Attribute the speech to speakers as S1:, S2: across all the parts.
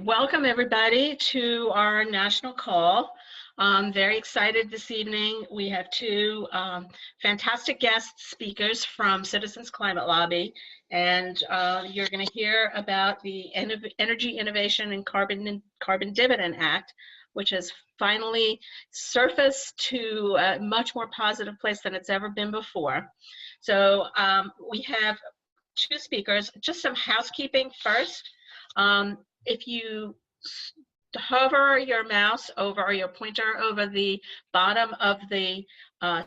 S1: Welcome everybody to our national call. I'm very excited this evening. We have two fantastic guest speakers from Citizens Climate Lobby, and you're going to hear about the Energy Innovation and Carbon Dividend Act, which has finally surfaced to a much more positive place than it's ever been before. So we have two speakers. Just some housekeeping first. If you hover your mouse over or your pointer over the bottom of the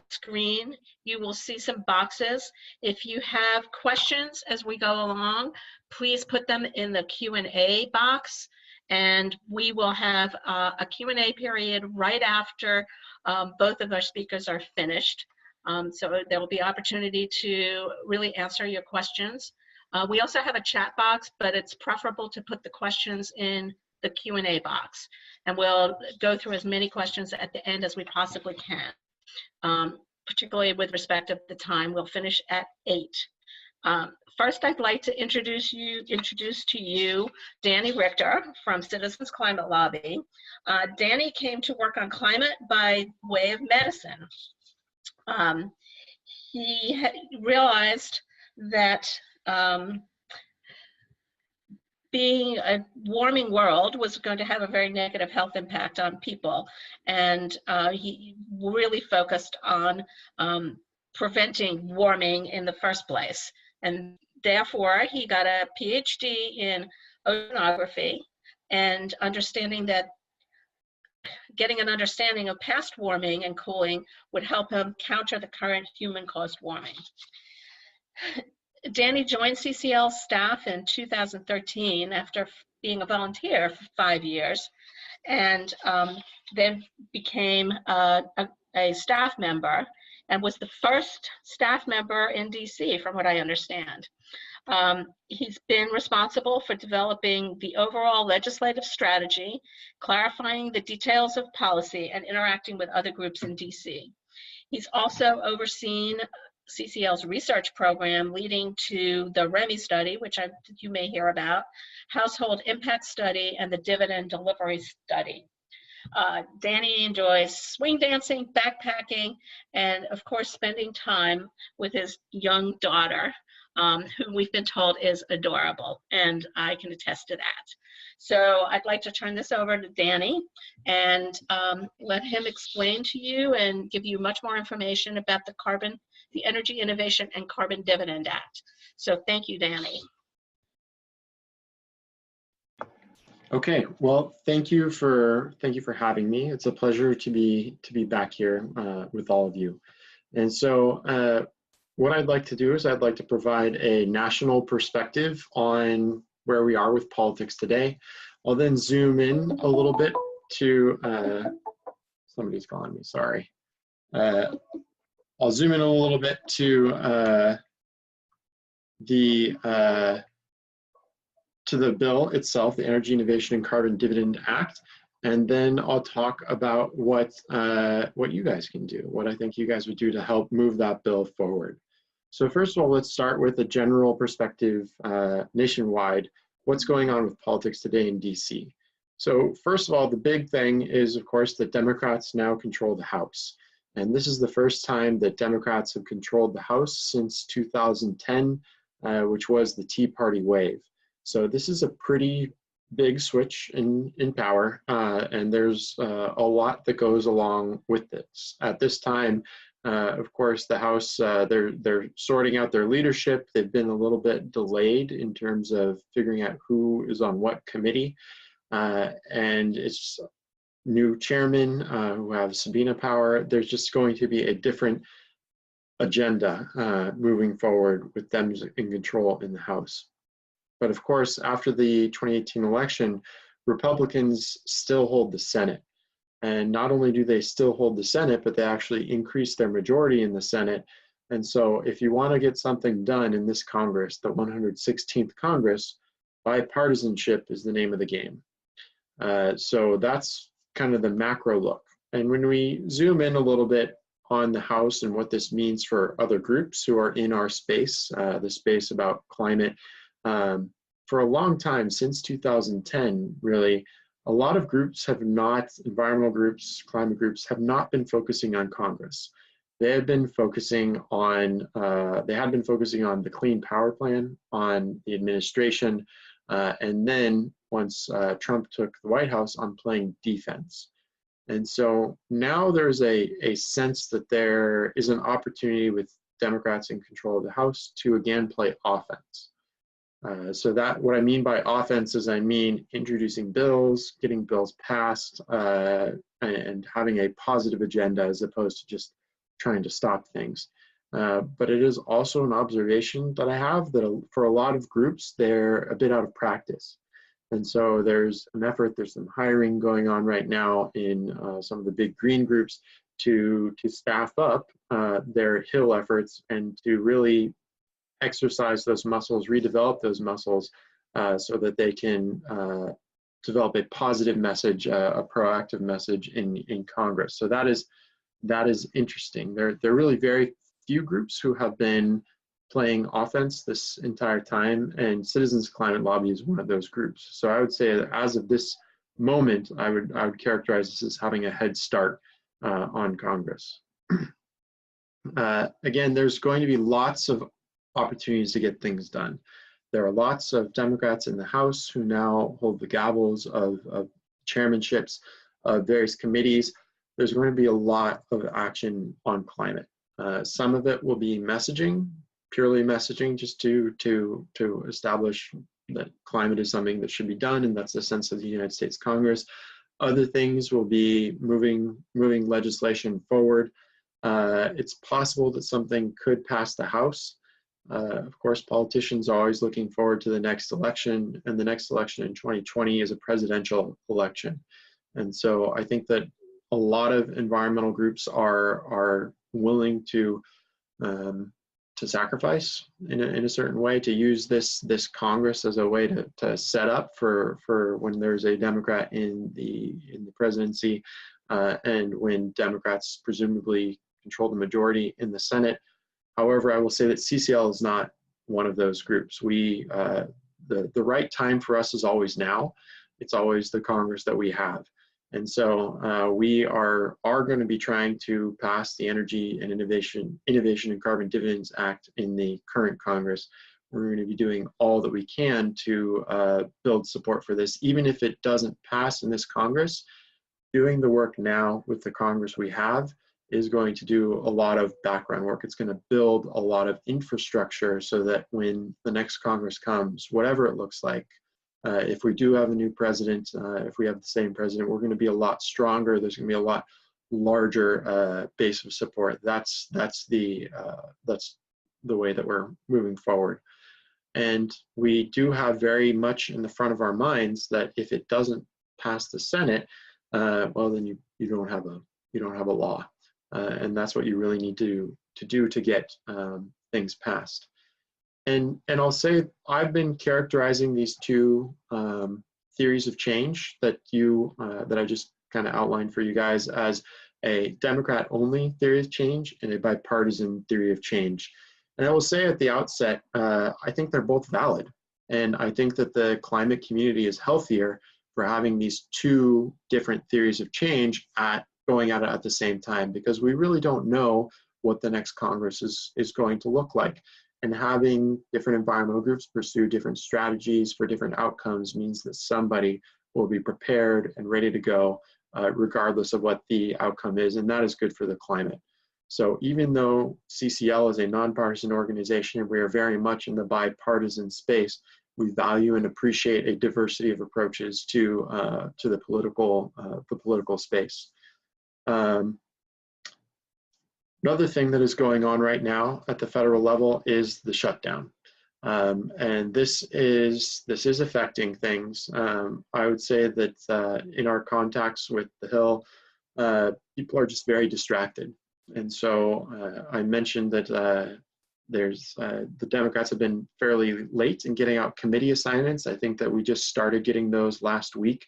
S1: screen, you will see some boxes. If you have questions as we go along, please put them in the Q&A box, and we will have a Q&A period right after both of our speakers are finished. So there will be opportunity to really answer your questions. We also have a chat box, but it's preferable to put the questions in the Q&A box, and we'll go through as many questions at the end as we possibly can, particularly with respect to the time. We'll finish at 8. First, I'd like to introduce to you Danny Richter from Citizens Climate Lobby. Danny came to work on climate by way of medicine. He realized that being a warming world was going to have a very negative health impact on people, and he really focused on preventing warming in the first place, and therefore he got a PhD in oceanography and understanding that getting an understanding of past warming and cooling would help him counter the current human-caused warming. Danny joined CCL staff in 2013 after being a volunteer for 5 years, and then became a staff member and was the first staff member in DC, from what I understand. He's been responsible for developing the overall legislative strategy, clarifying the details of policy, and interacting with other groups in DC. He's also overseen CCL's research program leading to the REMI study, which you may hear about, household impact study, and the dividend delivery study. Danny enjoys swing dancing, backpacking, and of course spending time with his young daughter, who we've been told is adorable, and I can attest to that. So I'd like to turn this over to Danny and let him explain to you and give you much more information about the Energy Innovation and Carbon Dividend Act. So thank you, Danny.
S2: Okay, well, thank you for having me. It's a pleasure to be back here with all of you. And so what I'd like to do is I'd like to provide a national perspective on where we are with politics today. I'll then zoom in a little bit to somebody's calling me, sorry. I'll zoom in a little bit to the bill itself, the Energy Innovation and Carbon Dividend Act, and then I'll talk about what you guys can do, what I think you guys would do to help move that bill forward. So first of all, let's start with a general perspective nationwide. What's going on with politics today in DC? So first of all, the big thing is, of course, that Democrats now control the House. And this is the first time that Democrats have controlled the House since 2010, which was the Tea Party wave. So this is a pretty big switch in power, and there's a lot that goes along with this. At this time, of course, the House, they're sorting out their leadership. They've been a little bit delayed in terms of figuring out who is on what committee, and it's new chairmen who have subpoena power. There's just going to be a different agenda moving forward with them in control in the House. But of course, after the 2018 election, Republicans still hold the Senate. And not only do they still hold the Senate, but they actually increase their majority in the Senate. And so if you want to get something done in this Congress, the 116th Congress, bipartisanship is the name of the game. So that's kind of the macro look. And when we zoom in a little bit on the House and what this means for other groups who are in our space, the space about climate, for a long time, since 2010, really, a lot of groups have not, environmental groups, climate groups, have not been focusing on Congress. They had been focusing on, the Clean Power Plan, on the administration, and then once Trump took the White House, on playing defense. And so now there's a sense that there is an opportunity with Democrats in control of the House to again play offense. So that, what I mean by offense is I mean introducing bills, getting bills passed, and having a positive agenda as opposed to just trying to stop things. But it is also an observation that I have that for a lot of groups, they're a bit out of practice. And so there's an effort, there's some hiring going on right now in some of the big green groups to staff up their Hill efforts and to really exercise those muscles, redevelop those muscles so that they can develop a positive message, a proactive message in Congress. So that is interesting. There are really very few groups who have been playing offense this entire time, and Citizens Climate Lobby is one of those groups. So I would say that as of this moment, I would characterize this as having a head start on Congress. Again, there's going to be lots of opportunities to get things done. There are lots of Democrats in the House who now hold the gavels of chairmanships of various committees. There's going to be a lot of action on climate. Some of it will be messaging, purely messaging, just to establish that climate is something that should be done, and that's the sense of the United States Congress. Other things will be moving legislation forward. It's possible that something could pass the House. Of course, politicians are always looking forward to the next election, and the next election in 2020 is a presidential election. And so I think that a lot of environmental groups are willing to sacrifice in a certain way, to use this Congress as a way to set up for when there's a Democrat in the presidency, and when Democrats presumably control the majority in the Senate. However, I will say that CCL is not one of those groups. The right time for us is always now. It's always the Congress that we have. And so we are going to be trying to pass the Energy and Innovation and Carbon Dividends Act in the current Congress. We're going to be doing all that we can to build support for this. Even if it doesn't pass in this Congress, doing the work now with the Congress we have is going to do a lot of background work. It's going to build a lot of infrastructure so that when the next Congress comes, whatever it looks like, if we do have a new president, if we have the same president, we're going to be a lot stronger. There's going to be a lot larger base of support. That's the way that we're moving forward. And we do have very much in the front of our minds that if it doesn't pass the Senate, well, then you don't have a law, and that's what you really need to do to get things passed. And I'll say I've been characterizing these two theories of change that I just kind of outlined for you guys as a Democrat-only theory of change and a bipartisan theory of change. And I will say at the outset, I think they're both valid. And I think that the climate community is healthier for having these two different theories of change going at it at the same time, because we really don't know what the next Congress is going to look like. And having different environmental groups pursue different strategies for different outcomes means that somebody will be prepared and ready to go regardless of what the outcome is, and that is good for the climate. So even though CCL is a nonpartisan organization and we are very much in the bipartisan space, we value and appreciate a diversity of approaches to the political space. Another thing that is going on right now at the federal level is the shutdown, and this is affecting things. I would say that in our contacts with the Hill, people are just very distracted, and so I mentioned that the Democrats have been fairly late in getting out committee assignments. I think that we just started getting those last week,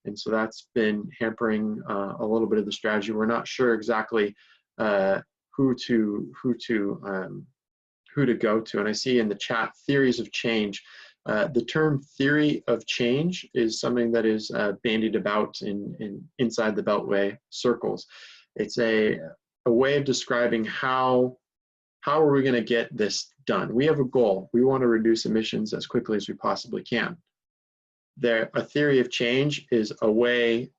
S2: and so that's been hampering a little bit of the strategy. We're not sure exactly who to go to. And I see in the chat theories of change. The term theory of change is something that is bandied about inside the Beltway circles. It's a way of describing how are we going to get this done. We have a goal. We want to reduce emissions as quickly as we possibly can. A theory of change is a way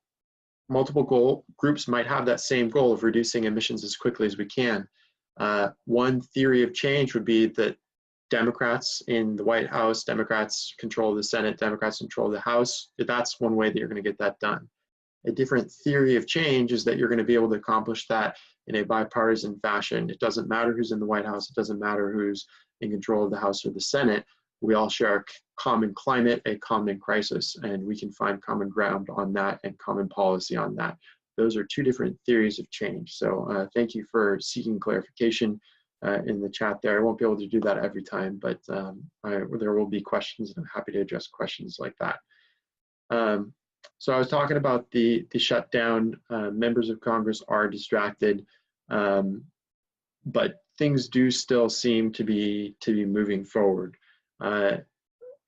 S2: multiple goal groups might have that same goal of reducing emissions as quickly as we can. One theory of change would be that Democrats in the White House, Democrats control the Senate, Democrats control the House. That's one way that you're going to get that done. A different theory of change is that you're going to be able to accomplish that in a bipartisan fashion. It doesn't matter who's in the White House. It doesn't matter who's in control of the House or the Senate. We all share a common climate, a common crisis, and we can find common ground on that and common policy on that. Those are two different theories of change. So thank you for seeking clarification in the chat there. I won't be able to do that every time, but there will be questions, and I'm happy to address questions like that. So I was talking about the shutdown. Members of Congress are distracted, but things do still seem to be moving forward.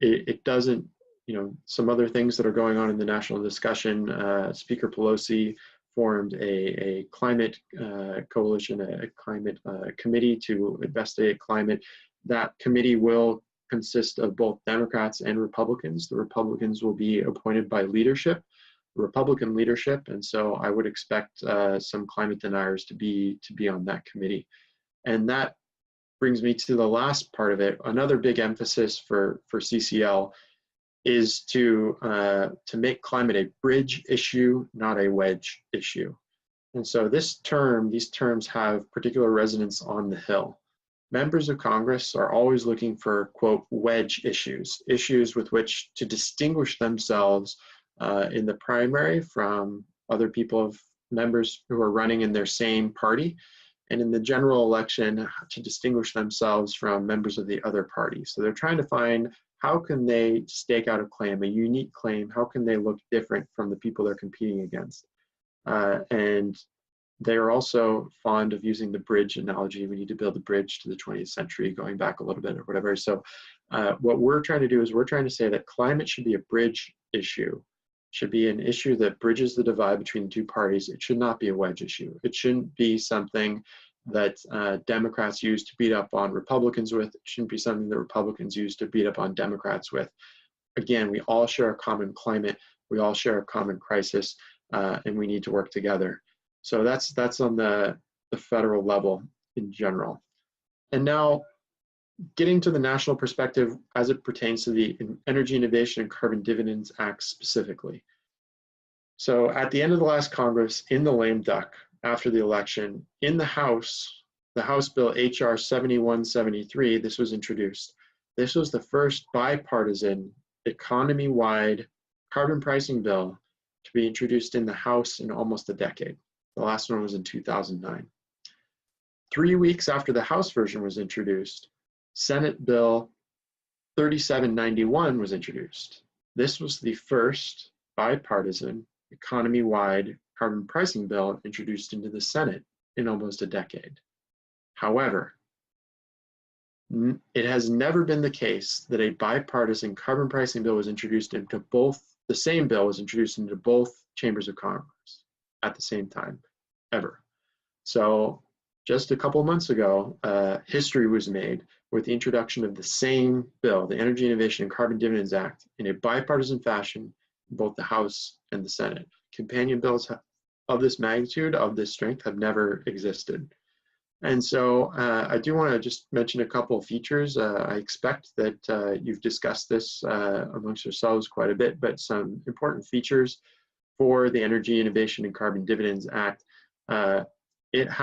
S2: It doesn't, some other things that are going on in the national discussion. Speaker Pelosi formed a climate coalition, a climate committee to investigate climate. That committee will consist of both Democrats and Republicans. The Republicans will be appointed by leadership, Republican leadership, and so I would expect some climate deniers to be on that committee. And that brings me to the last part of it. Another big emphasis for CCL is to make climate a bridge issue, not a wedge issue. And so these terms have particular resonance on the Hill. Members of Congress are always looking for, quote, wedge issues with which to distinguish themselves in the primary from other members who are running in their same party, and in the general election to distinguish themselves from members of the other party. So they're trying to find, how can they stake out a claim, a unique claim? How can they look different from the people they're competing against? And they're also fond of using the bridge analogy. We need to build a bridge to the 20th century, going back a little bit or whatever. So what we're trying to do is we're trying to say that climate should be a bridge issue, should be an issue that bridges the divide between the two parties. It should not be a wedge issue. It shouldn't be something that Democrats use to beat up on Republicans with. It shouldn't be something that Republicans use to beat up on Democrats with. Again, we all share a common climate. We all share a common crisis, and we need to work together. So that's on the federal level in general. And now, getting to the national perspective as it pertains to the Energy Innovation and Carbon Dividends Act specifically. So at the end of the last Congress, in the lame duck, after the election, in the House Bill HR 7173, this was introduced. This was the first bipartisan, economy-wide carbon pricing bill to be introduced in the House in almost a decade. The last one was in 2009. 3 weeks after the House version was introduced, Senate Bill 3791 was introduced. This was the first bipartisan, economy-wide carbon pricing bill introduced into the Senate in almost a decade. However, it has never been the case that a bipartisan carbon pricing bill was introduced into the same bill was introduced into both chambers of Congress at the same time, ever. So just a couple of months ago, history was made with the introduction of the same bill, the Energy Innovation and Carbon Dividends Act, in a bipartisan fashion in both the House and the Senate. Companion bills of this magnitude, of this strength, have never existed. And so I do want to just mention a couple of features. I expect that you've discussed this amongst yourselves quite a bit, but some important features for the Energy Innovation and Carbon Dividends Act. It's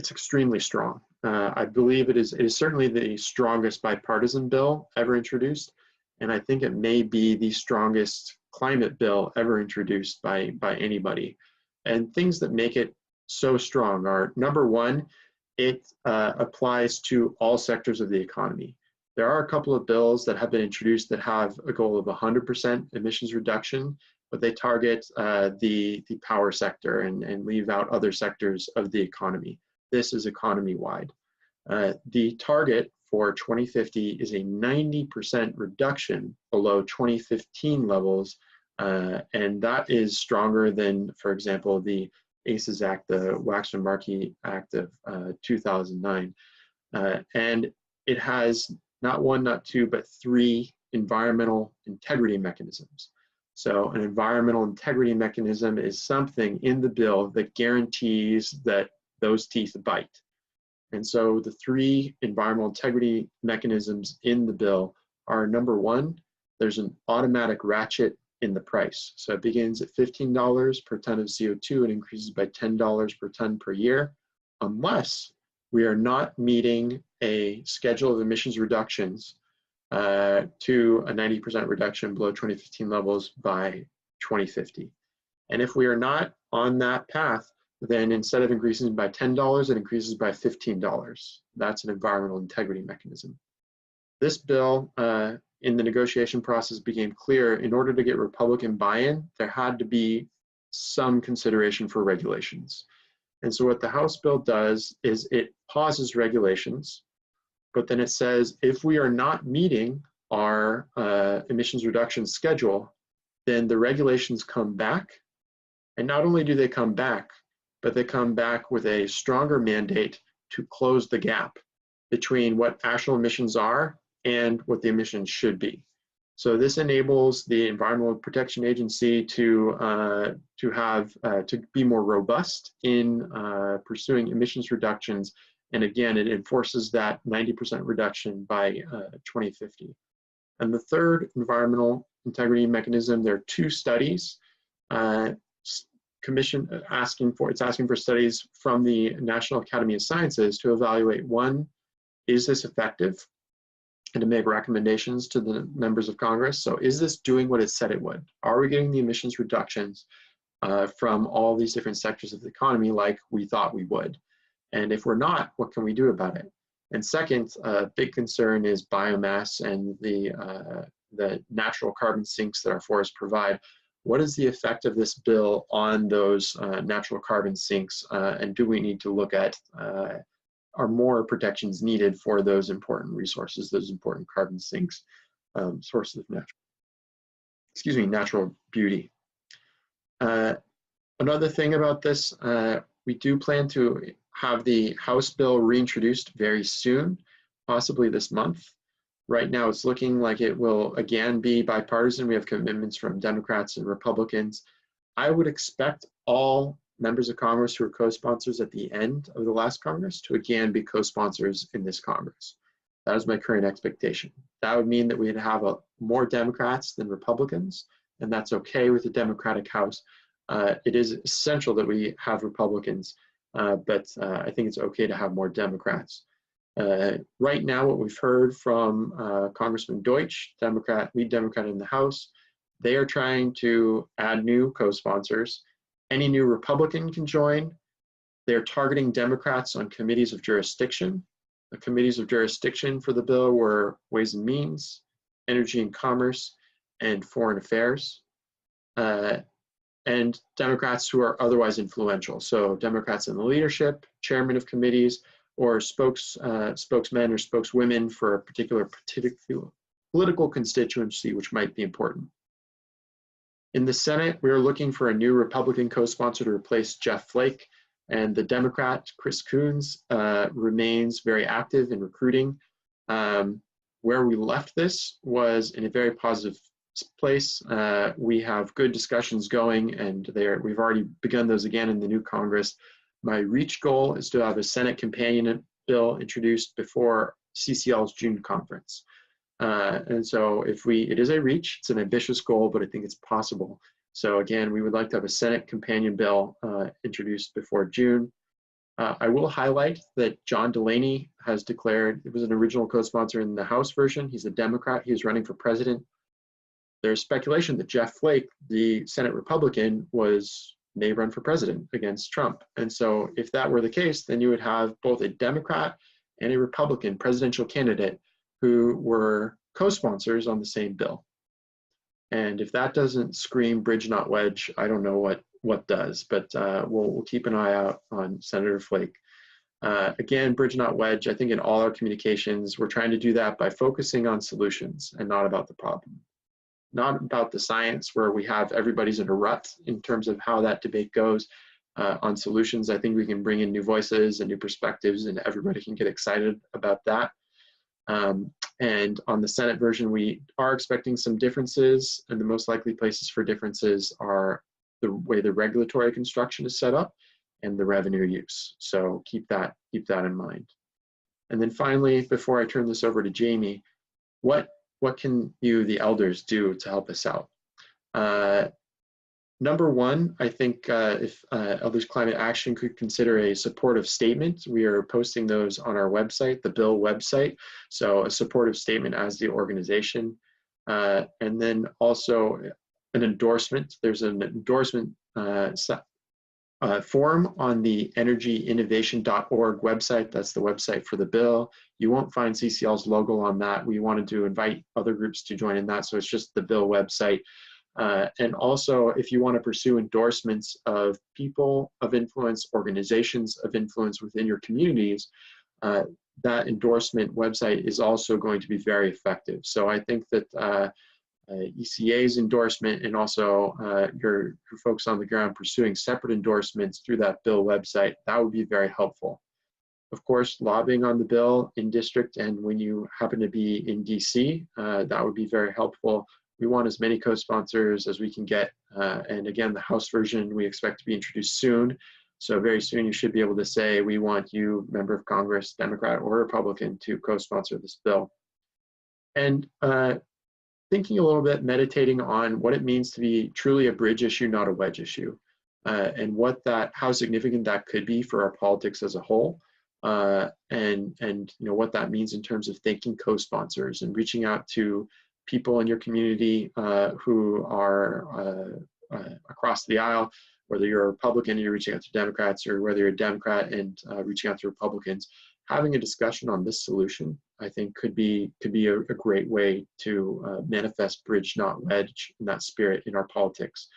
S2: extremely strong. I believe it is certainly the strongest bipartisan bill ever introduced, and I think it may be the strongest climate bill ever introduced by anybody. And things that make it so strong are, number one, it applies to all sectors of the economy. There are a couple of bills that have been introduced that have a goal of 100% emissions reduction, but they target the power sector and leave out other sectors of the economy. This is economy-wide. The target for 2050 is a 90% reduction below 2015 levels, and that is stronger than, for example, the ACES Act, the Waxman-Markey Act of 2009. And it has not one, not two, but three environmental integrity mechanisms. So an environmental integrity mechanism is something in the bill that guarantees that those teeth bite. And so the three environmental integrity mechanisms in the bill are, number one, there's an automatic ratchet in the price. So it begins at $15 per ton of CO2 and increases by $10 per ton per year, unless we are not meeting a schedule of emissions reductions to a 90% reduction below 2015 levels by 2050. And if we are not on that path, then instead of increasing by $10, it increases by $15. That's an environmental integrity mechanism. This bill, in the negotiation process, became clear in order to get Republican buy-in, there had to be some consideration for regulations. And so what the House bill does is it pauses regulations, but then it says if we are not meeting our emissions reduction schedule, then the regulations come back. And not only do they come back, but they come back with a stronger mandate to close the gap between what actual emissions are and what the emissions should be. So this enables the Environmental Protection Agency to be more robust in pursuing emissions reductions. And again, it enforces that 90% reduction by 2050. And the third environmental integrity mechanism, there are two studies. Asking for studies from the National Academy of Sciences to evaluate, one, is this effective? And to make recommendations to the members of Congress. So is this doing what it said it would? Are we getting the emissions reductions from all these different sectors of the economy like we thought we would? And if we're not, what can we do about it? And second, big concern is biomass and the natural carbon sinks that our forests provide. What is the effect of this bill on those natural carbon sinks? And do we need to look at, are more protections needed for those important resources, those important carbon sinks, sources of natural beauty? Another thing about this, we do plan to have the House bill reintroduced very soon, possibly this month. Right now, it's looking like it will again be bipartisan. We have commitments from Democrats and Republicans. I would expect all members of Congress who are co-sponsors at the end of the last Congress to again be co-sponsors in this Congress. That is my current expectation. That would mean that we'd have more Democrats than Republicans, and that's okay with the Democratic House. It is essential that we have Republicans, but I think it's okay to have more Democrats. Right now, what we've heard from Congressman Deutsch, lead Democrat in the House, they are trying to add new co-sponsors. Any new Republican can join. They're targeting Democrats on committees of jurisdiction. The committees of jurisdiction for the bill were Ways and Means, Energy and Commerce, and Foreign Affairs. And Democrats who are otherwise influential. So Democrats in the leadership, chairman of committees, or spokesmen or spokeswomen for a particular political constituency which might be important. In the Senate, we are looking for a new Republican co-sponsor to replace Jeff Flake, and the Democrat, Chris Coons, remains very active in recruiting. Where we left this was in a very positive place. We have good discussions going, and we've already begun those again in the new Congress. My reach goal is to have a Senate companion bill introduced before CCL's June conference. And so it is a reach, it's an ambitious goal, but I think it's possible. So again, we would like to have a Senate companion bill introduced before June. I will highlight that John Delaney has declared, it was an original co-sponsor in the House version. He's a Democrat, he is running for president. There's speculation that Jeff Flake, the Senate Republican, may run for president against Trump. And so if that were the case, then you would have both a Democrat and a Republican presidential candidate who were co-sponsors on the same bill. And if that doesn't scream bridge not wedge, I don't know what does, but we'll keep an eye out on Senator Flake. Again, bridge not wedge. I think in all our communications, we're trying to do that by focusing on solutions and not about the problem. Not about the science where we have everybody's in a rut in terms of how that debate goes. On solutions, I think we can bring in new voices and new perspectives, and everybody can get excited about that. And on the Senate version, we are expecting some differences, and the most likely places for differences are the way the regulatory construction is set up and the revenue use. So keep that in mind. And then finally, before I turn this over to Jamie, what can you, the elders, do to help us out? Number one, I think if Elders Climate Action could consider a supportive statement. We are posting those on our website, the bill website. So a supportive statement as the organization. And then also an endorsement. There's an endorsement form on the energyinnovation.org website. That's the website for the bill. You won't find CCL's logo on that. We wanted to invite other groups to join in that. So it's just the bill website. And also, if you want to pursue endorsements of people of influence, organizations of influence within your communities, that endorsement website is also going to be very effective. So I think that ECA's endorsement and also your folks on the ground pursuing separate endorsements through that bill website, that would be very helpful. Of course, lobbying on the bill in district and when you happen to be in DC, that would be very helpful. We want as many co-sponsors as we can get. And again, the House version we expect to be introduced soon. So very soon you should be able to say, we want you, member of Congress, Democrat or Republican, to co-sponsor this bill. And thinking a little bit, meditating on what it means to be truly a bridge issue, not a wedge issue. And how significant that could be for our politics as a whole. And what that means in terms of thanking co-sponsors and reaching out to people in your community who are across the aisle, whether you're a Republican and you're reaching out to Democrats, or whether you're a Democrat and reaching out to Republicans. Having a discussion on this solution, I think, could be a great way to manifest bridge, not wedge, in that spirit in our politics.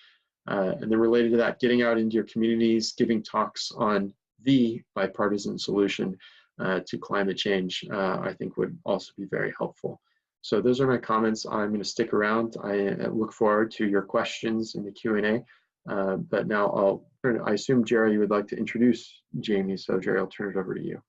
S2: And then related to that, getting out into your communities, giving talks on the bipartisan solution to climate change, I think would also be very helpful. So those are my comments. I'm going to stick around. I look forward to your questions in the Q&A. But now I assume, Jerry, you would like to introduce Jamie. So Jerry, I'll turn it over to you.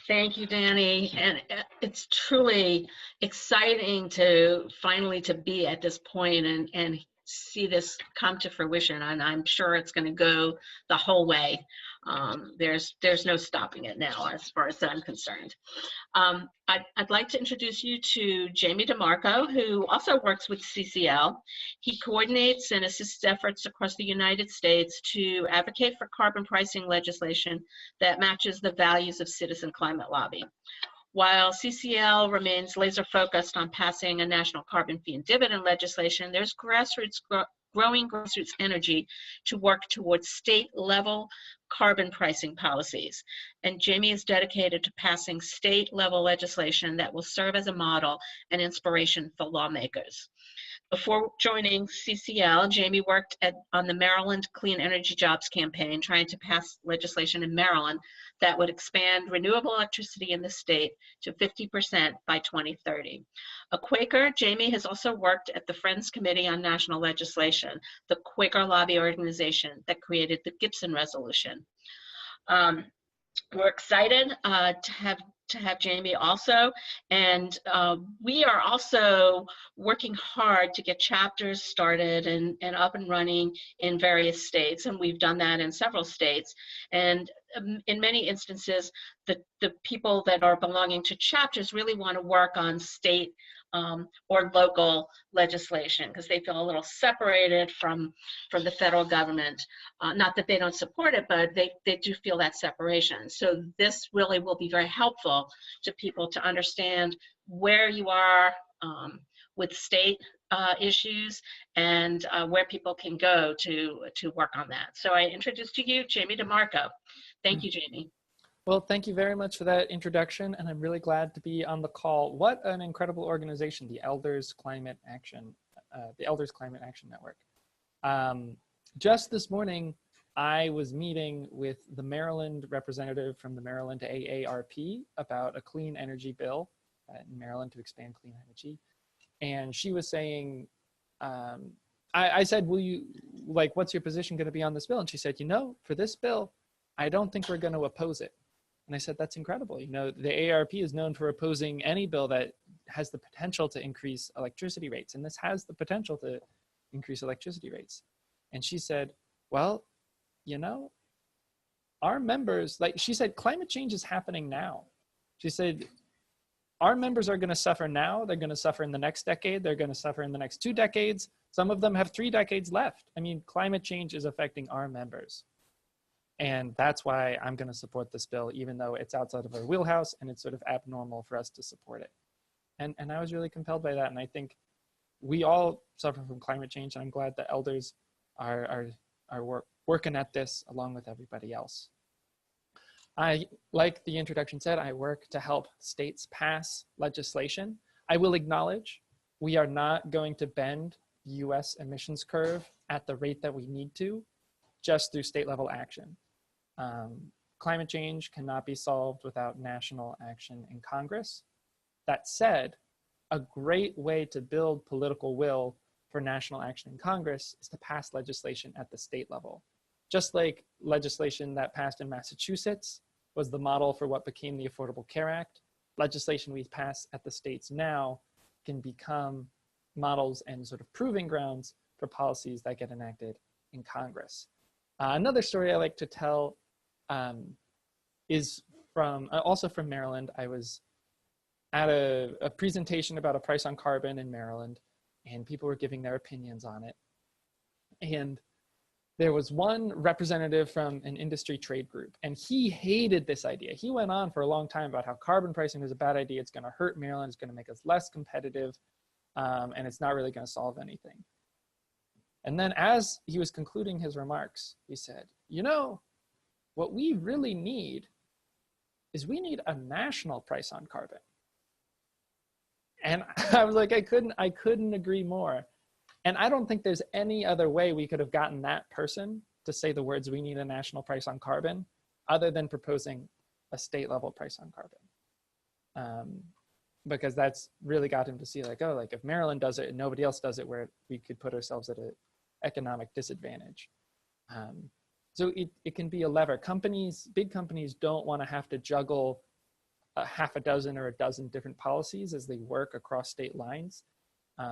S1: Thank you, Danny. And it's truly exciting to finally be at this point and see this come to fruition. And I'm sure it's going to go the whole way. There's no stopping it now, as far as I'm concerned. I'd like to introduce you to Jamie DeMarco, who also works with CCL. He coordinates and assists efforts across the United States to advocate for carbon pricing legislation that matches the values of Citizen Climate Lobby. While CCL remains laser focused on passing a national carbon fee and dividend legislation, there's growing grassroots energy to work towards state-level carbon pricing policies. And Jamie is dedicated to passing state-level legislation that will serve as a model and inspiration for lawmakers. Before joining CCL, Jamie worked on the Maryland Clean Energy Jobs campaign, trying to pass legislation in Maryland that would expand renewable electricity in the state to 50% by 2030. A Quaker, Jamie has also worked at the Friends Committee on National Legislation, the Quaker lobby organization that created the Gibson Resolution. We're excited to have Jamie also, and we are also working hard to get chapters started and up and running in various states, and we've done that in several states. And in many instances, the people that are belonging to chapters really want to work on state or local legislation because they feel a little separated from the federal government. Not that they don't support it, but they do feel that separation. So this really will be very helpful to people to understand where you are with state issues and where people can go to work on that. So I introduce to you Jamie DeMarco. Thank you, Jamie.
S3: Well, thank you very much for that introduction, and I'm really glad to be on the call. What an incredible organization, the Elders Climate Action Network. Just this morning, I was meeting with the Maryland representative from the Maryland AARP about a clean energy bill in Maryland to expand clean energy. And she was saying, I said, will you, like, what's your position going to be on this bill? And she said, you know, for this bill, I don't think we're going to oppose it. And I said, that's incredible. You know, the AARP is known for opposing any bill that has the potential to increase electricity rates. And this has the potential to increase electricity rates. And she said, well, you know, our members, like she said, climate change is happening now. She said, our members are going to suffer now. They're going to suffer in the next decade. They're going to suffer in the next 2 decades. Some of them have 3 decades left. I mean, climate change is affecting our members. And that's why I'm going to support this bill, even though it's outside of our wheelhouse and it's sort of abnormal for us to support it. And I was really compelled by that. And I think we all suffer from climate change. And I'm glad the elders are working at this along with everybody else. I, like the introduction said, I work to help states pass legislation. I will acknowledge we are not going to bend the US emissions curve at the rate that we need to, just through state level action. Climate change cannot be solved without national action in Congress. That said, a great way to build political will for national action in Congress is to pass legislation at the state level. Just like legislation that passed in Massachusetts was the model for what became the Affordable Care Act, legislation we pass at the states now can become models and sort of proving grounds for policies that get enacted in Congress. Another story I like to tell is from, also from Maryland. I was at a presentation about a price on carbon in Maryland, and people were giving their opinions on it. And there was one representative from an industry trade group, and he hated this idea. He went on for a long time about how carbon pricing was a bad idea. It's going to hurt Maryland. It's going to make us less competitive, and it's not really going to solve anything. And then as he was concluding his remarks, he said, you know, what we really need is we need a national price on carbon. And I was like, I couldn't agree more. And I don't think there's any other way we could have gotten that person to say the words, we need a national price on carbon, other than proposing a state level price on carbon. Because that's really got him to see like, oh, like if Maryland does it and nobody else does it, where we could put ourselves at an economic disadvantage. So it can be a lever. Big companies don't want to have to juggle half a dozen or a dozen different policies as they work across state lines.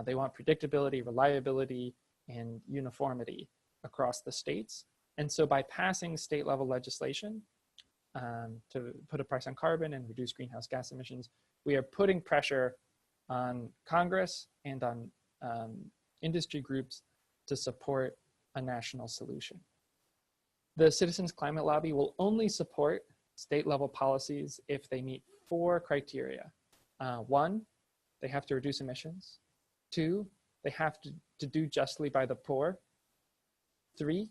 S3: They want predictability, reliability, and uniformity across the states. And so by passing state level legislation to put a price on carbon and reduce greenhouse gas emissions, we are putting pressure on Congress and on industry groups to support a national solution. The Citizens Climate Lobby will only support state level policies if they meet 4 criteria. 1, they have to reduce emissions. 2, they have to do justly by the poor. 3,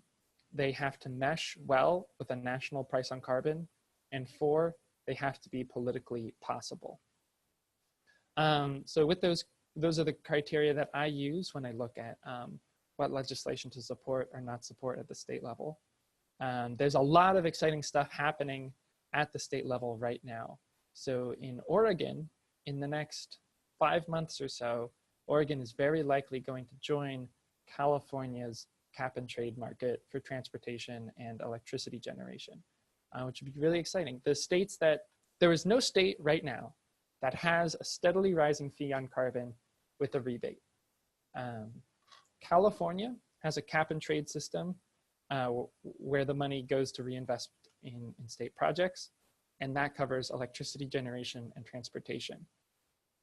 S3: they have to mesh well with a national price on carbon. And 4, they have to be politically possible. So with those are the criteria that I use when I look at what legislation to support or not support at the state level. There's a lot of exciting stuff happening at the state level right now. So in Oregon, in the next 5 months or so, Oregon is very likely going to join California's cap and trade market for transportation and electricity generation, which would be really exciting. There is no state right now that has a steadily rising fee on carbon with a rebate. California has a cap and trade system where the money goes to reinvest in state projects, and that covers electricity generation and transportation.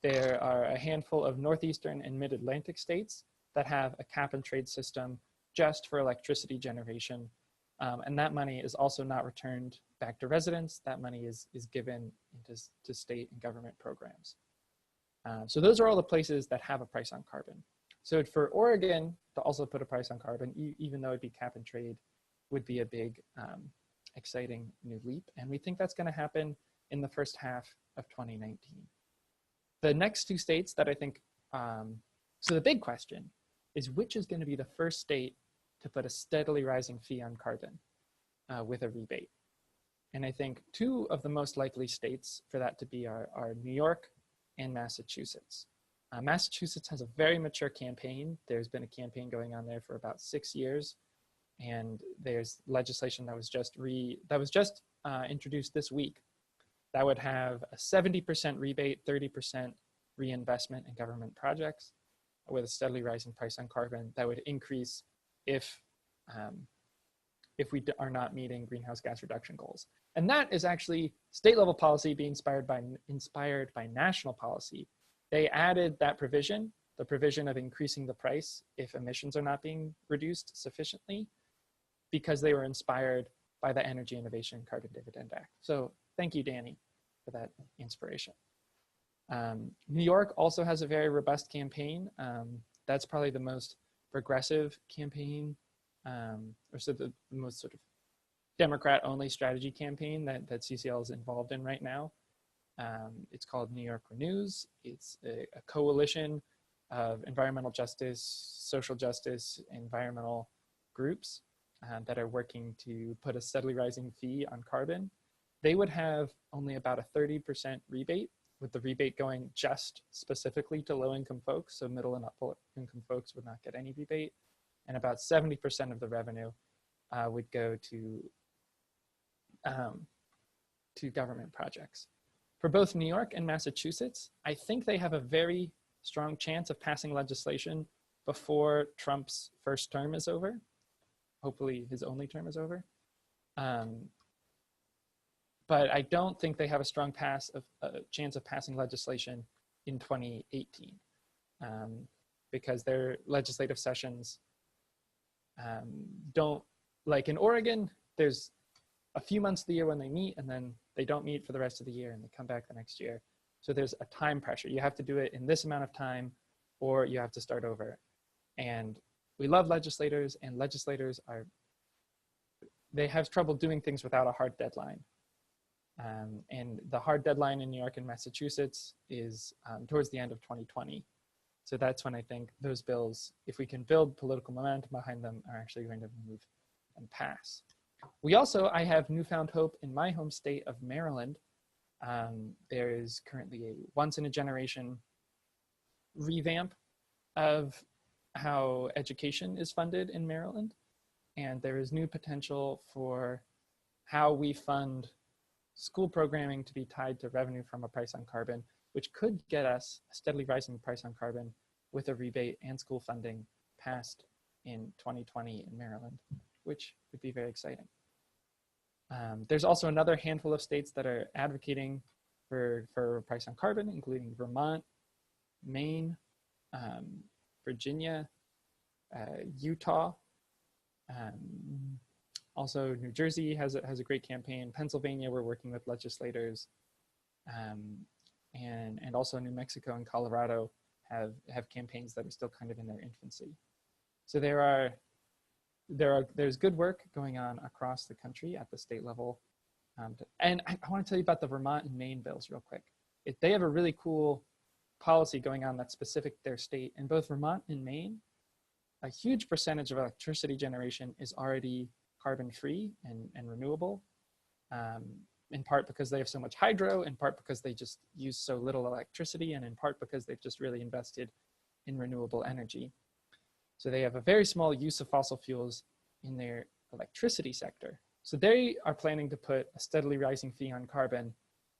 S3: There are a handful of northeastern and mid-Atlantic states that have a cap and trade system just for electricity generation, and that money is also not returned back to residents. That money is given to state and government programs. So those are all the places that have a price on carbon. So for Oregon to also put a price on carbon, even though it'd be cap and trade, would be a big, exciting new leap. And we think that's going to happen in the first half of 2019. The next 2 states that I think, so the big question is which is going to be the first state to put a steadily rising fee on carbon? with a rebate. And I think two of the most likely states for that to be are New York and Massachusetts. Massachusetts has a very mature campaign. There's been a campaign going on there for about 6 years, and there's legislation that was just introduced this week that would have a 70% rebate, 30% reinvestment in government projects with a steadily rising price on carbon that would increase if we are not meeting greenhouse gas reduction goals. And that is actually state level policy being inspired by national policy. They added that provision, the provision of increasing the price if emissions are not being reduced sufficiently, because they were inspired by the Energy Innovation and Carbon Dividend Act. So thank you, Danny, for that inspiration. New York also has a very robust campaign. That's probably the most progressive campaign, or so the most sort of Democrat-only strategy campaign that CCL is involved in right now. It's called New York Renews. It's a coalition of environmental justice, social justice, environmental groups that are working to put a steadily rising fee on carbon. They would have only about a 30% rebate, with the rebate going just specifically to low-income folks, so middle and upper-income folks would not get any rebate, and about 70% of the revenue would go to government projects. For both New York and Massachusetts, I think they have a very strong chance of passing legislation before Trump's first term is over. Hopefully his only term is over. But I don't think they have a strong chance of passing legislation in 2018 because their legislative sessions don't, like in Oregon, there's a few months of the year when they meet and then they don't meet for the rest of the year and they come back the next year. So there's a time pressure. You have to do it in this amount of time or you have to start over. And we love legislators, and legislators they have trouble doing things without a hard deadline. And the hard deadline in New York and Massachusetts is towards the end of 2020. So that's when I think those bills, if we can build political momentum behind them, are actually going to move and pass. I have newfound hope in my home state of Maryland. There is currently a once-in-a-generation revamp of how education is funded in Maryland. And there is new potential for how we fund school programming to be tied to revenue from a price on carbon, which could get us a steadily rising price on carbon with a rebate and school funding passed in 2020 in Maryland, which would be very exciting. There's also another handful of states that are advocating for a price on carbon, including Vermont, Maine, Virginia, Utah. Also, New Jersey has a great campaign. Pennsylvania, we're working with legislators. And also New Mexico and Colorado have campaigns that are still kind of in their infancy. So there's good work going on across the country at the state level. And I want to tell you about the Vermont and Maine bills real quick. They have a really cool policy going on that's specific to their state. In both Vermont and Maine, a huge percentage of electricity generation is already carbon-free and renewable, in part because they have so much hydro, in part because they just use so little electricity, and in part because they've just really invested in renewable energy. So they have a very small use of fossil fuels in their electricity sector. So they are planning to put a steadily rising fee on carbon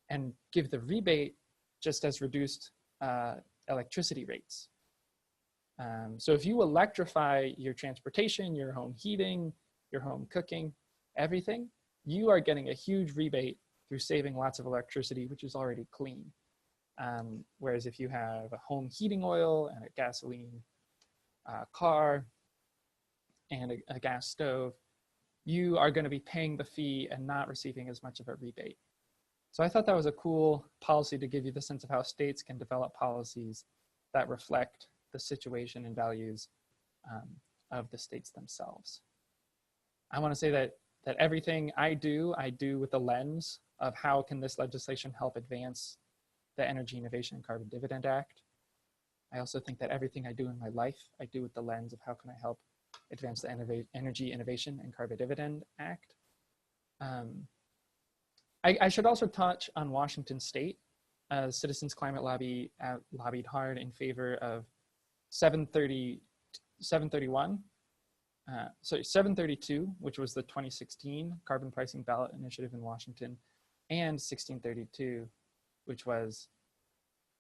S3: and give the rebate just as reduced electricity rates. So if you electrify your transportation, your home heating, your home cooking, everything, you are getting a huge rebate through saving lots of electricity, which is already clean. Whereas if you have a home heating oil and a gasoline car and a gas stove, you are going to be paying the fee and not receiving as much of a rebate. So I thought that was a cool policy to give you the sense of how states can develop policies that reflect the situation and values of the states themselves. I want to say that everything I do with the lens of how can this legislation help advance the Energy Innovation and Carbon Dividend Act. I also think that everything I do in my life, I do with the lens of how can I help advance the Energy Innovation and Carbon Dividend Act. I should also touch on Washington State. Citizens Climate Lobby lobbied hard in favor of 732, which was the 2016 carbon pricing ballot initiative in Washington, and 1632, which was,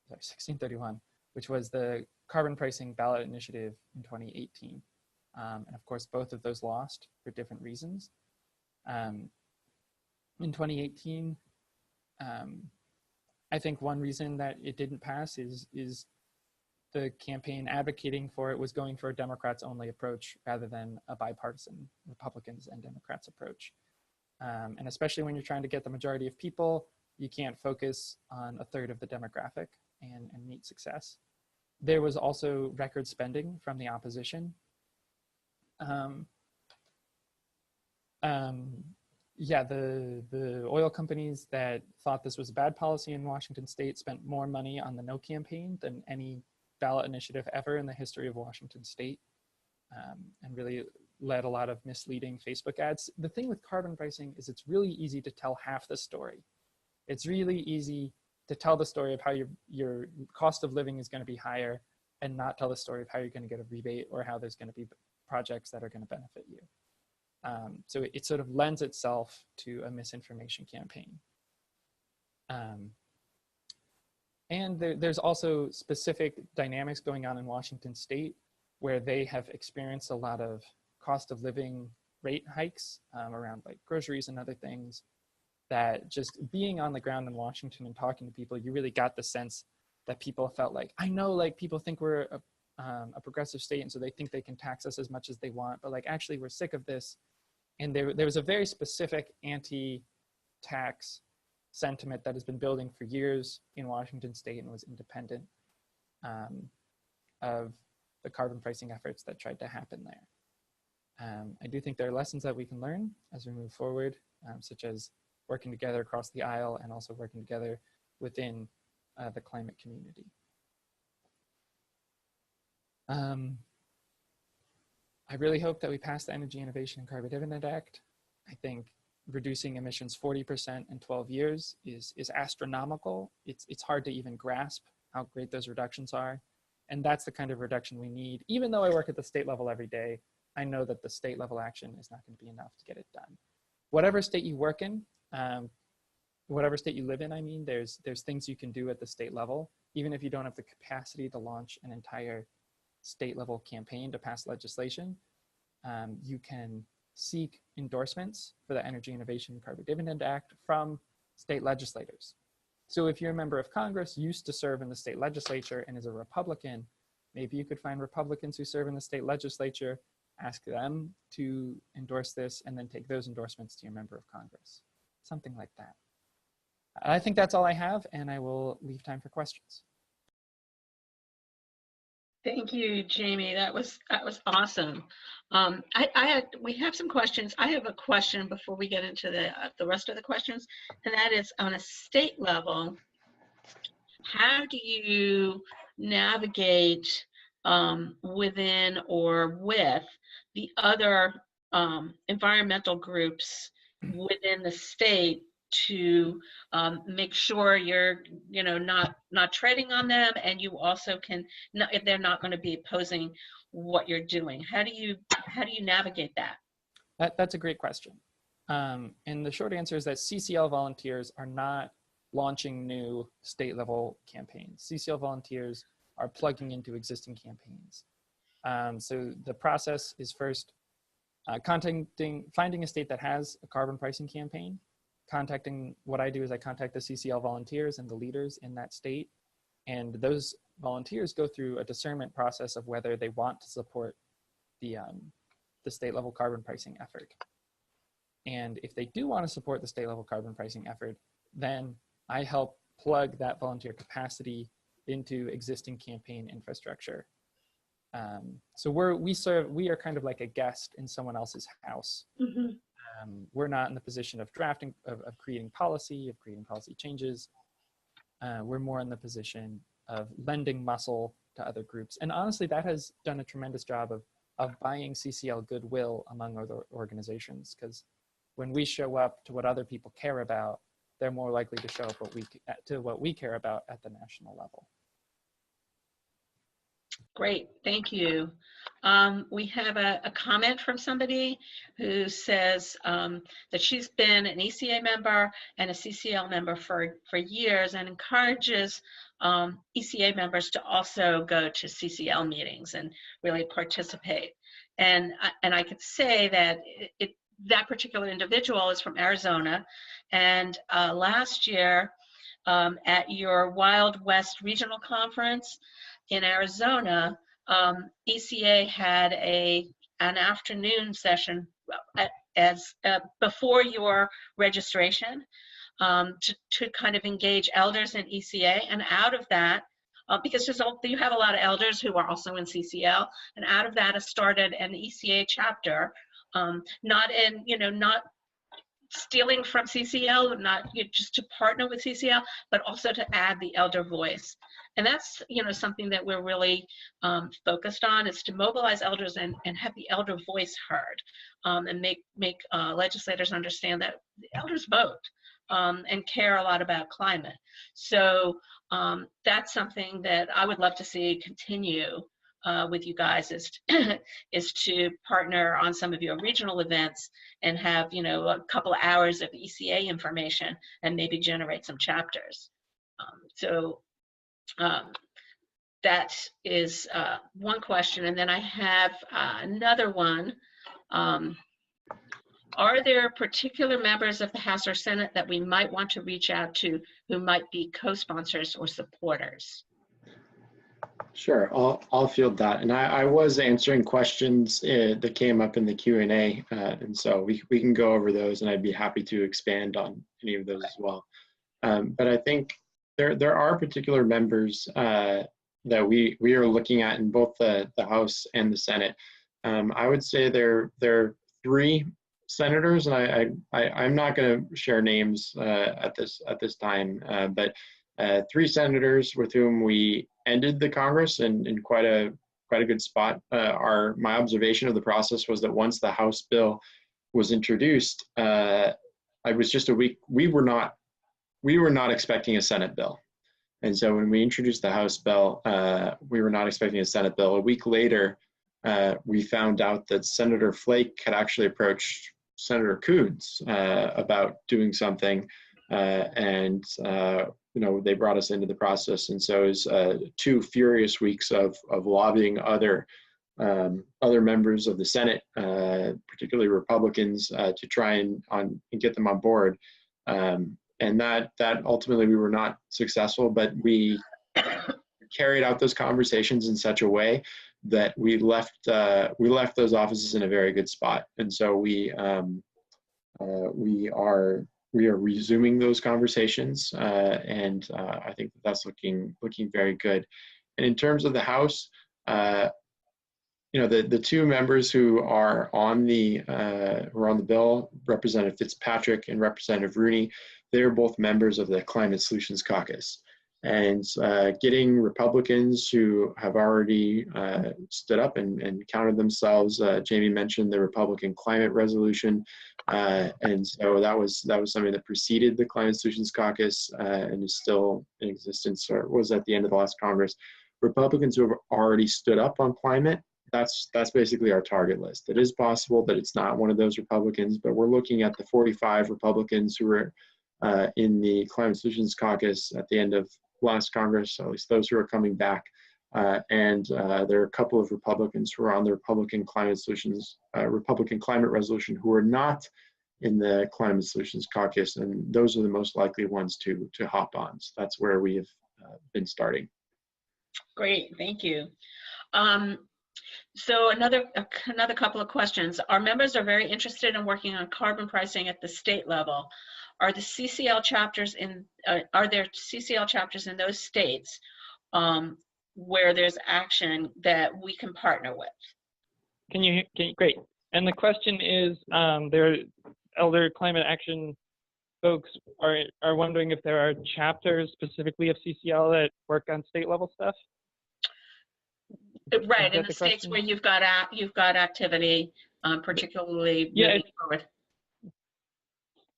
S3: 1631, which was the carbon pricing ballot initiative in 2018. And of course, both of those lost for different reasons. In 2018, I think one reason that it didn't pass is the campaign advocating for it was going for a Democrats only approach rather than a bipartisan Republicans and Democrats approach. And especially when you're trying to get the majority of people, you can't focus on a third of the demographic and meet success. There was also record spending from the opposition. Yeah, the oil companies that thought this was a bad policy in Washington State spent more money on the no campaign than any ballot initiative ever in the history of Washington State, and really led a lot of misleading Facebook ads. The thing with carbon pricing is it's really easy to tell half the story. It's really easy to tell the story of how your cost of living is going to be higher and not tell the story of how you're going to get a rebate or how there's going to be projects that are going to benefit you. So it sort of lends itself to a misinformation campaign. And there's also specific dynamics going on in Washington State where they have experienced a lot of cost of living rate hikes around like groceries and other things, that just being on the ground in Washington and talking to people, you really got the sense that people felt like, I know like people think we're a progressive state and so they think they can tax us as much as they want, but like actually we're sick of this. And there was a very specific anti-tax sentiment that has been building for years in Washington State and was independent of the carbon pricing efforts that tried to happen there. I do think there are lessons that we can learn as we move forward, such as working together across the aisle and also working together within the climate community. I really hope that we pass the Energy Innovation and Carbon Dividend Act. I think reducing emissions 40% in 12 years is astronomical. It's hard to even grasp how great those reductions are. And that's the kind of reduction we need. Even though I work at the state level every day, I know that the state level action is not going to be enough to get it done. Whatever state you work in, whatever state you live in, I mean, there's things you can do at the state level, even if you don't have the capacity to launch an entire state level campaign to pass legislation. You can seek endorsements for the Energy Innovation and Carbon Dividend Act from state legislators. So if you're a member of Congress, used to serve in the state legislature and is a Republican, maybe you could find Republicans who serve in the state legislature, ask them to endorse this, and then take those endorsements to your member of Congress. Something like that. I think that's all I have, and I will leave time for questions.
S1: Thank you, Jamie. That was awesome. We have some questions. I have a question before we get into the rest of the questions, and that is on a state level, how do you navigate within or with the other environmental groups within the state to make sure you're not treading on them, and you also can not, if they're not going to be opposing what you're doing? How do you navigate that?
S3: That's a great question. And the short answer is that CCL volunteers are not launching new state level campaigns. CCL volunteers are plugging into existing campaigns. So the process is first finding a state that has a carbon pricing campaign. What I do is I contact the CCL volunteers and the leaders in that state, and those volunteers go through a discernment process of whether they want to support the state level carbon pricing effort. And if they do want to support the state level carbon pricing effort, then I help plug that volunteer capacity into existing campaign infrastructure. So we are kind of like a guest in someone else's house.
S1: Mm-hmm.
S3: We're not in the position of drafting, of creating policy changes. We're more in the position of lending muscle to other groups. And honestly, that has done a tremendous job of buying CCL goodwill among other organizations, because when we show up to what other people care about, they're more likely to show up to what we care about at the national level.
S1: Great, thank you. We have a comment from somebody who says that she's been an ECA member and a CCL member for years, and encourages ECA members to also go to CCL meetings and really participate. And I could say that that particular individual is from Arizona, and last year at your Wild West Regional Conference in Arizona, ECA had an afternoon session as before your registration to kind of engage elders in ECA, and out of that, because you have a lot of elders who are also in CCL, and out of that has started an ECA chapter, not stealing from CCL, not just to partner with CCL, but also to add the elder voice. And that's something that we're really focused on, is to mobilize elders and have the elder voice heard, and make legislators understand that the elders vote and care a lot about climate. So that's something that I would love to see continue with you guys, is to partner on some of your regional events and have a couple of hours of ECA information and maybe generate some chapters. That is one question. And then I have another one. Are there particular members of the House or Senate that we might want to reach out to who might be co-sponsors or supporters?
S2: Sure, I'll field that. And I was answering questions that came up in the Q&A, and so we can go over those, and I'd be happy to expand on any of those as well. But I think there are particular members that we are looking at in both the House and the Senate. I would say there are 3 senators, and I'm not going to share names at this time, but 3 senators with whom we ended the Congress in quite a good spot. My observation of the process was that once the House bill was introduced, I was just a week. We were not expecting a Senate bill, and so when we introduced the House bill, we were not expecting a Senate bill. A week later, we found out that Senator Flake had actually approached Senator Coons about doing something, and they brought us into the process. And so it was 2 furious weeks of lobbying other members of the Senate, particularly Republicans, to try and get them on board. And that ultimately we were not successful, but we carried out those conversations in such a way that we left those offices in a very good spot. And so we are resuming those conversations, and I think that's looking very good. And in terms of the House, the 2 members who are on the bill, Representative Fitzpatrick and Representative Rooney, they're both members of the Climate Solutions Caucus. And getting Republicans who have already stood up and counted themselves, Jamie mentioned the Republican Climate Resolution, and so that was something that preceded the Climate Solutions Caucus and is still in existence, or was at the end of the last Congress. Republicans who have already stood up on climate, that's basically our target list. It is possible that it's not one of those Republicans, but we're looking at the 45 Republicans who were in the Climate Solutions Caucus at the end of last Congress, at least those who are coming back. And there are a couple of Republicans who are on the Republican Climate Resolution who are not in the Climate Solutions Caucus, and those are the most likely ones to hop on. So that's where we have been starting.
S1: Great, thank you. So another couple of questions. Our members are very interested in working on carbon pricing at the state level. Are there CCL chapters in those states where there's action that we can partner with?
S4: Great. And the question is, there elder climate action folks are wondering if there are chapters specifically of CCL that work on state level stuff.
S1: Right, in the states where you've got activity, particularly moving forward.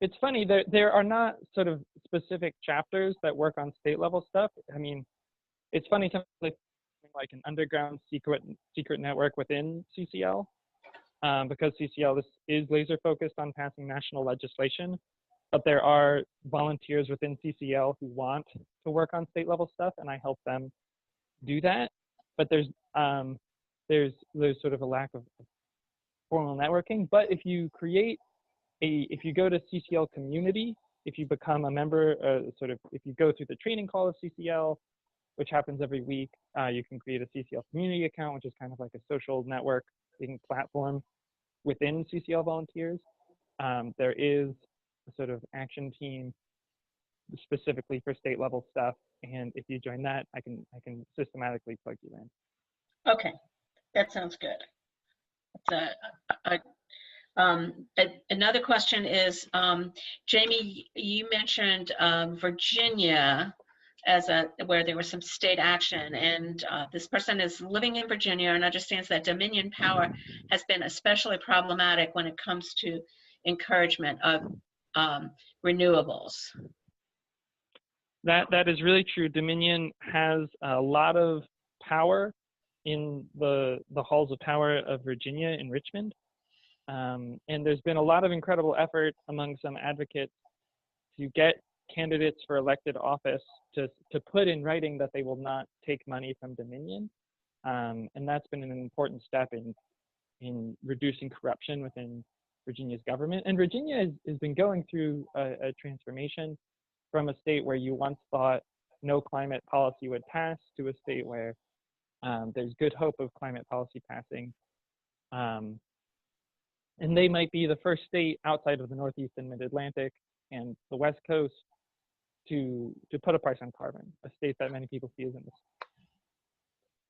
S4: it's funny, there are not sort of specific chapters that work on state level stuff. I mean, it's funny, something like an underground secret network within CCL, because CCL is laser focused on passing national legislation, but there are volunteers within CCL who want to work on state level stuff, and I help them do that. But there's sort of a lack of formal networking. But if you if you go to CCL community, if you become a member, if you go through the training call of CCL, which happens every week, you can create a CCL community account, which is kind of like a social networking platform within CCL volunteers. There is a sort of action team specifically for state level stuff, and if you join that, I can systematically plug you in.
S1: Okay, that sounds good. Another question is, Jamie, you mentioned Virginia as where there was some state action, and this person is living in Virginia and understands that Dominion power has been especially problematic when it comes to encouragement of renewables.
S4: That is really true. Dominion has a lot of power in the halls of power of Virginia in Richmond. And there's been a lot of incredible effort among some advocates to get candidates for elected office to put in writing that they will not take money from Dominion. And that's been an important step in reducing corruption within Virginia's government. And Virginia has been going through a transformation from a state where you once thought no climate policy would pass to a state where there's good hope of climate policy passing. And they might be the first state outside of the Northeast and Mid-Atlantic and the West Coast to put a price on carbon, a state that many people see as in the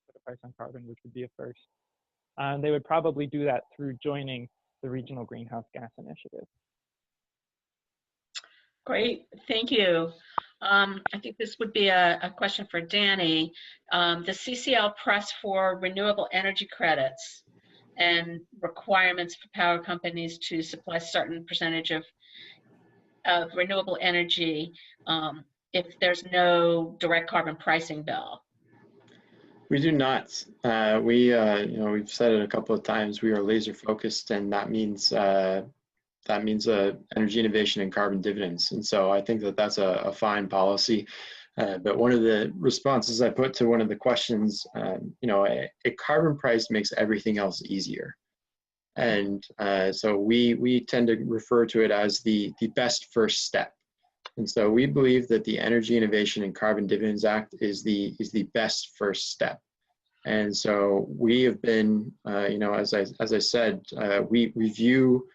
S4: put a price on carbon, which would be a first. They would probably do that through joining the Regional Greenhouse Gas Initiative.
S1: Great, thank you. I think this would be a question for Danny. The CCL press for renewable energy credits and requirements for power companies to supply certain percentage of renewable energy if there's no direct carbon pricing bill.
S2: We do not. We've said it a couple of times. We are laser focused, and that means energy innovation and carbon dividends. And so I think that that's a fine policy. But one of the responses I put to one of the questions, a carbon price makes everything else easier. And so we tend to refer to it as the best first step. And so we believe that the Energy Innovation and Carbon Dividends Act is the best first step. And so we have been, as I said, we view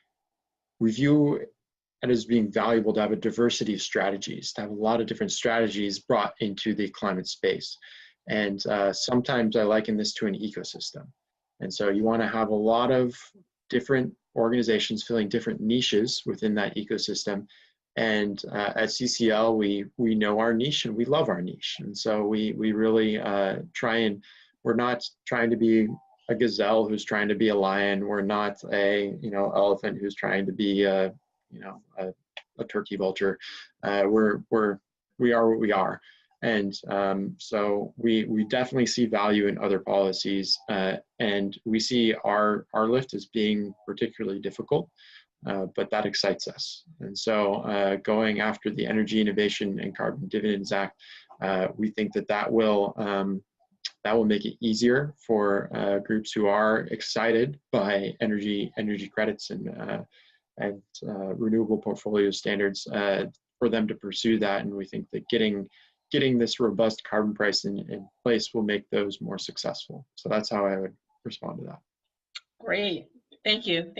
S2: it as being valuable to have a diversity of strategies, to have a lot of different strategies brought into the climate space. And sometimes I liken this to an ecosystem. And so you want to have a lot of different organizations filling different niches within that ecosystem. And at CCL, we know our niche and we love our niche. And so we really we're not trying to be a gazelle who's trying to be a lion. We're not a elephant who's trying to be a turkey vulture. We are what we are. And so we definitely see value in other policies, and we see our lift as being particularly difficult, but that excites us. And so going after the Energy Innovation and Carbon Dividends Act, we think that will make it easier for groups who are excited by energy credits and renewable portfolio standards for them to pursue that. And we think that getting this robust carbon price in place will make those more successful. So that's how I would respond to that.
S1: Great, thank you.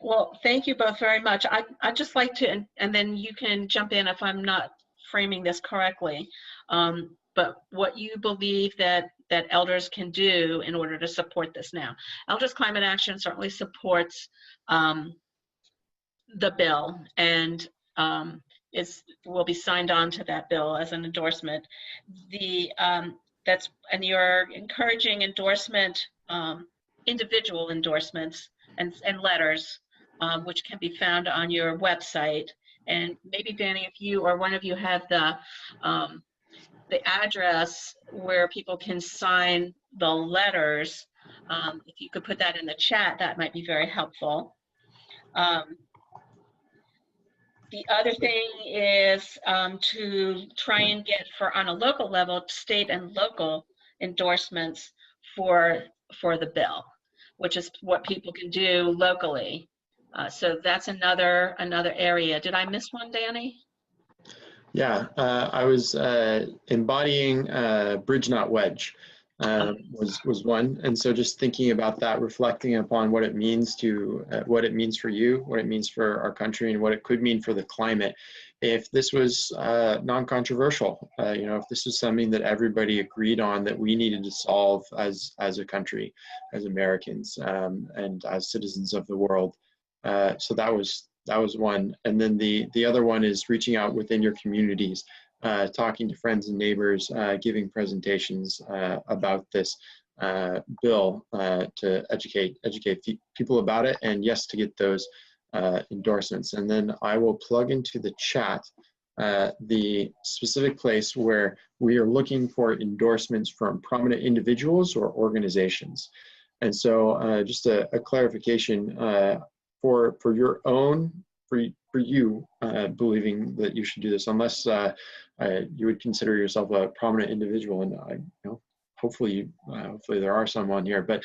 S1: Well, thank you both very much. I'd just like to, and then you can jump in if I'm not framing this correctly, but what you believe that elders can do in order to support this now. Elders Climate Action certainly supports the bill, and will be signed on to that bill as an endorsement. And you're encouraging endorsement, individual endorsements and letters which can be found on your website. And maybe Danny, if you or one of you have the address where people can sign the letters, if you could put that in the chat, that might be very helpful. The other thing is to try and get, on a local level, state and local endorsements for the bill, which is what people can do locally. So that's another area. Did I miss one, Danny?
S2: Yeah, I was embodying bridge not wedge was one, and so just thinking about that, reflecting upon what it means to what it means for you, what it means for our country, and what it could mean for the climate. If this was non-controversial, you know, if this was something that everybody agreed on that we needed to solve as a country, as Americans, and as citizens of the world. So that was one. And then the other one is reaching out within your communities, talking to friends and neighbors, giving presentations about this bill to educate people about it, and yes, to get those endorsements. And then I will plug into the chat the specific place where we are looking for endorsements from prominent individuals or organizations. And so just a clarification, for your own, for you believing that you should do this, unless you would consider yourself a prominent individual, and you know, hopefully there are some on here, but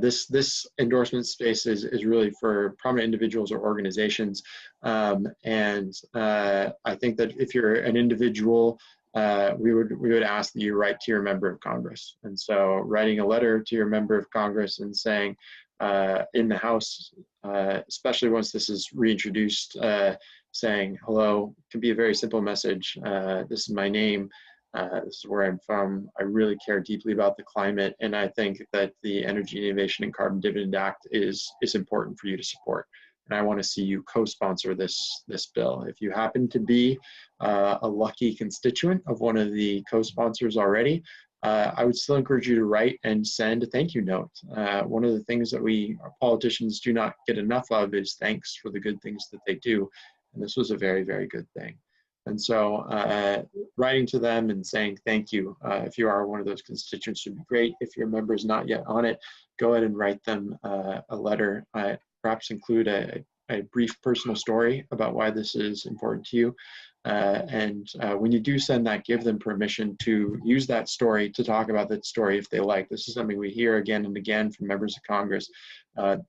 S2: this endorsement space is really for prominent individuals or organizations, and I think that if you're an individual, we would ask that you write to your member of Congress. And so writing a letter to your member of Congress and saying, in the House, especially once this is reintroduced, saying hello, can be a very simple message. This is my name. This is where I'm from. I really care deeply about the climate, and I think that the Energy Innovation and Carbon Dividend Act is important for you to support. And I want to see you co-sponsor this bill. If you happen to be a lucky constituent of one of the co-sponsors already, I would still encourage you to write and send a thank you note. One of the things that our politicians do not get enough of is thanks for the good things that they do. And this was a very, very good thing. And so writing to them and saying thank you, if you are one of those constituents, would be great. If your member is not yet on it, go ahead and write them a letter. Perhaps include a brief personal story about why this is important to you. And when you do send that, give them permission to use that story, to talk about that story if they like. This is something we hear again and again from members of Congress.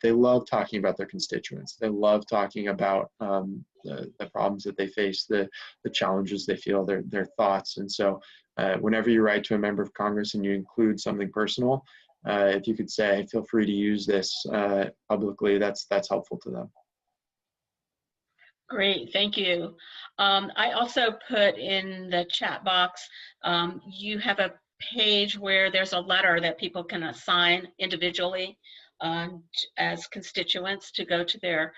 S2: They love talking about their constituents. They love talking about the problems that they face, the challenges they feel, their thoughts. And so whenever you write to a member of Congress and you include something personal, if you could say, feel free to use this publicly, that's helpful to them.
S1: Great, thank you. I also put in the chat box, you have a page where there's a letter that people can assign individually as constituents to go to their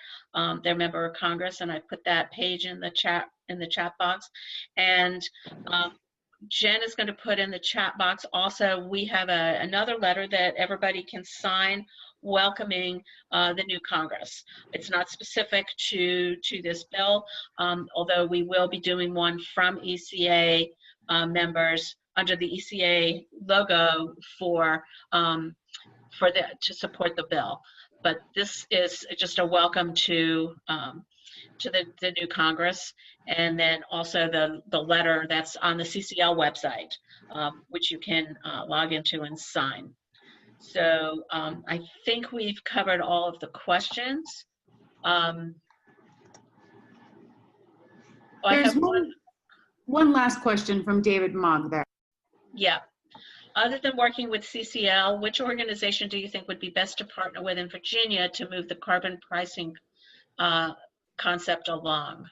S1: member of Congress, and I put that page in the chat box. And Jen is going to put in the chat box also, we have another letter that everybody can sign welcoming the new Congress. It's not specific to this bill, although we will be doing one from ECA members under the ECA logo to support the bill. But this is just a welcome to the new Congress, and then also the letter that's on the CCL website, which you can log into and sign. So I think we've covered all of the questions.
S5: There's one last question from David Mogg there.
S1: Yeah. Other than working with CCL, which organization do you think would be best to partner with in Virginia to move the carbon pricing concept along?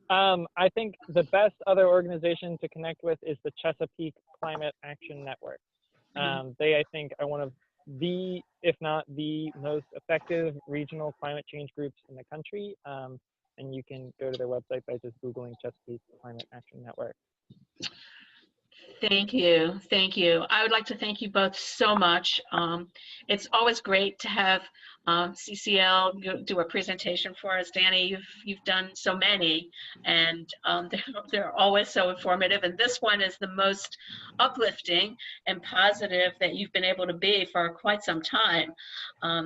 S4: I think the best other organization to connect with is the Chesapeake Climate Action Network. They, I think, are one of the, if not the most effective regional climate change groups in the country. And you can go to their website by just Googling Chesapeake Climate Action Network.
S1: Thank you. Thank you. I would like to thank you both so much. It's always great to have CCL do a presentation for us. Danny, you've done so many, and they're always so informative. And this one is the most uplifting and positive that you've been able to be for quite some time.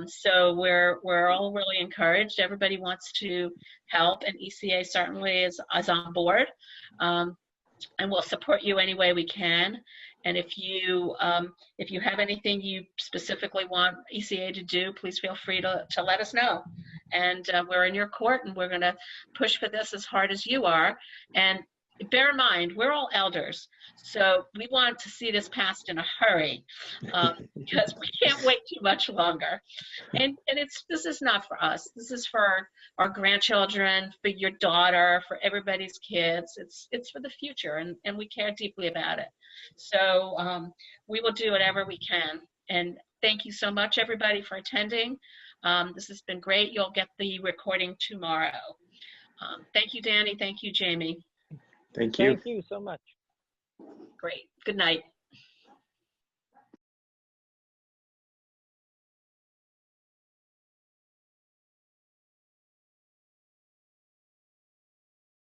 S1: So we're all really encouraged. Everybody wants to help, and ECA certainly is on board. And we'll support you any way we can. And if you have anything you specifically want ECA to do, please feel free to let us know. And we're in your court, and we're going to push for this as hard as you are. And bear in mind, we're all elders, so we want to see this passed in a hurry, because we can't wait too much longer. And this is not for us. This is for our grandchildren, for your daughter, for everybody's kids. It's for the future, and we care deeply about it. So we will do whatever we can. And thank you so much, everybody, for attending. This has been great. You'll get the recording tomorrow. Thank you, Danny. Thank you, Jamie.
S2: Thank you.
S4: Thank you so much.
S1: Great. Good night.